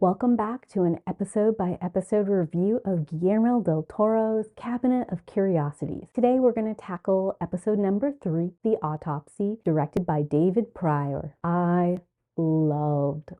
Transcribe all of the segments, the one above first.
Welcome back to an episode by episode review of Guillermo del Toro's Cabinet of Curiosities. Today we're going to tackle episode number 3, The Autopsy, directed by David Prior. I loved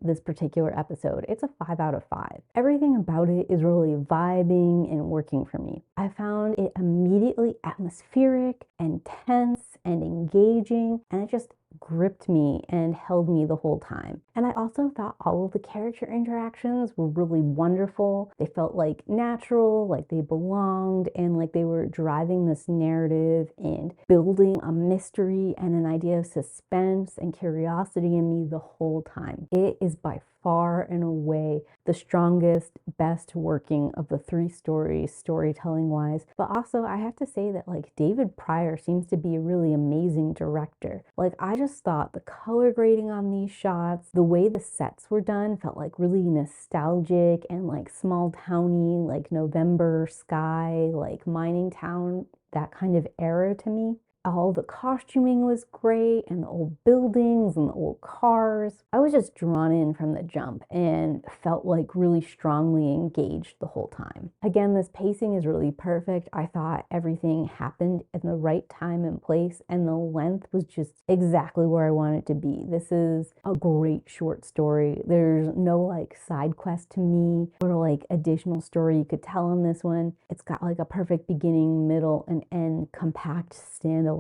this particular episode. It's a 5 out of 5. Everything about it is really vibing and working for me. I found it immediately atmospheric and tense and engaging, and it just gripped me and held me the whole time. And I also thought all of the character interactions were really wonderful. They felt like natural, like they belonged, and like they were driving this narrative and building a mystery and an idea of suspense and curiosity in me the whole time. It is by far and away the strongest, best working of the 3 stories, storytelling wise. But also I have to say that like David Prior seems to be a really amazing director. Like I just thought the color grading on these shots, the way the sets were done felt like really nostalgic and like small towny, like November sky, like mining town, that kind of era to me. All the costuming was great, and the old buildings and the old cars. I was just drawn in from the jump and felt like really strongly engaged the whole time. Again, this pacing is really perfect. I thought everything happened in the right time and place, and the length was just exactly where I wanted it to be. This is a great short story. There's no like side quest to me or like additional story you could tell in this one. It's got like a perfect beginning, middle, and end, compact standalone.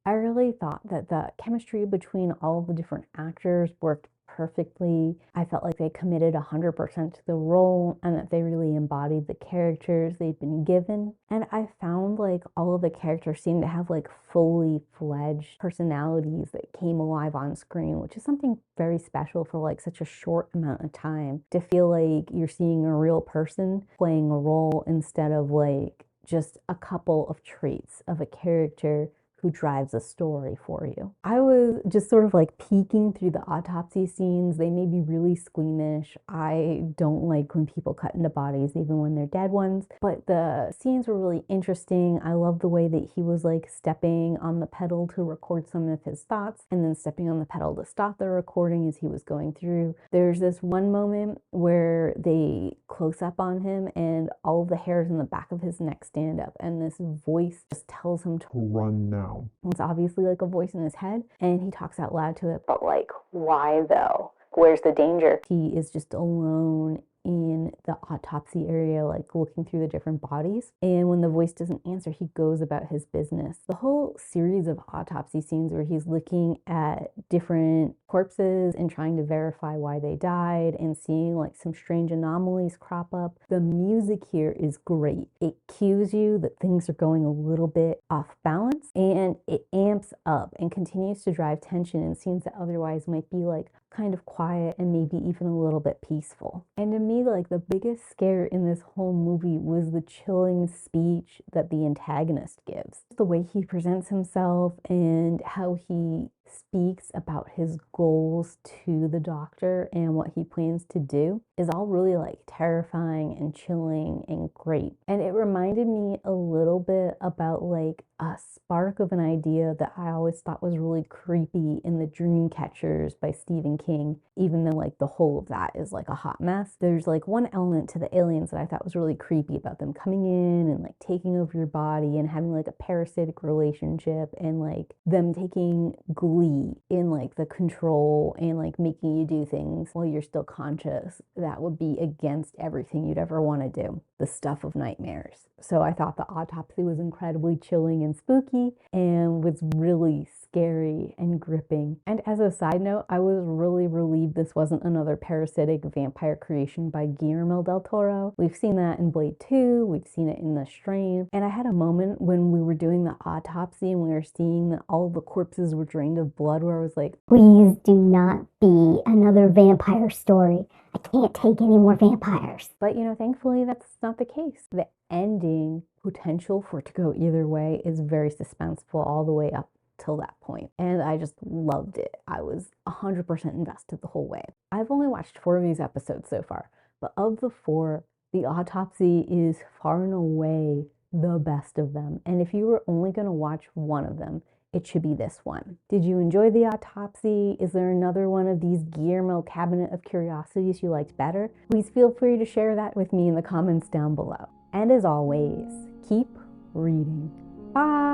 I really thought that the chemistry between all of the different actors worked perfectly. I felt like they committed 100% to the role and that they really embodied the characters they'd been given. And I found like all of the characters seemed to have like fully fledged personalities that came alive on screen, which is something very special for like such a short amount of time, to feel like you're seeing a real person playing a role instead of like just a couple of traits of a character who drives a story for you. I was just sort of like peeking through the autopsy scenes. They made me really squeamish. I don't like when people cut into bodies, even when they're dead ones, but the scenes were really interesting. I love the way that he was like stepping on the pedal to record some of his thoughts and then stepping on the pedal to stop the recording as he was going through. There's this one moment where they close up on him and all of the hairs in the back of his neck stand up, and this voice just tells him to run now. It's obviously like a voice in his head, and he talks out loud to it, but like, why though? Where's the danger? He is just alone in the autopsy area, like looking through the different bodies. And when the voice doesn't answer, he goes about his business. The whole series of autopsy scenes where he's looking at different corpses and trying to verify why they died and seeing like some strange anomalies crop up. The music here is great. It cues you that things are going a little bit off balance, and it amps up and continues to drive tension in scenes that otherwise might be like kind of quiet and maybe even a little bit peaceful. And to me, like the biggest scare in this whole movie was the chilling speech that the antagonist gives. The way he presents himself and how he speaks about his goals to the doctor and what he plans to do is all really like terrifying and chilling and great. And it reminded me a little bit about like a spark of an idea that I always thought was really creepy in The Dreamcatchers by Stephen King, even though like the whole of that is like a hot mess. There's like one element to the aliens that I thought was really creepy about them coming in and like taking over your body and having like a parasitic relationship, and like them taking glee in like the control and like making you do things while you're still conscious that would be against everything you'd ever want to do. The stuff of nightmares. So I thought the autopsy was incredibly chilling and spooky and was really scary and gripping. And as a side note, I was really relieved this wasn't another parasitic vampire creation by Guillermo del Toro. We've seen that in Blade 2, we've seen it in The Strain, and I had a moment when we were doing the autopsy and we were seeing that all the corpses were drained of blood where I was like, please do not be another vampire story. I can't take any more vampires. But you know, thankfully that's not the case. The ending potential for it to go either way is very suspenseful all the way up till that point, and I just loved it. I was 100% invested the whole way. I've only watched 4 of these episodes so far, but of the 4, The Autopsy is far and away the best of them. And if you were only going to watch one of them, it should be this one. Did you enjoy the Autopsy? Is there another one of these Guillermo Cabinet of Curiosities you liked better? Please feel free to share that with me in the comments down below. And as always, keep reading. Bye!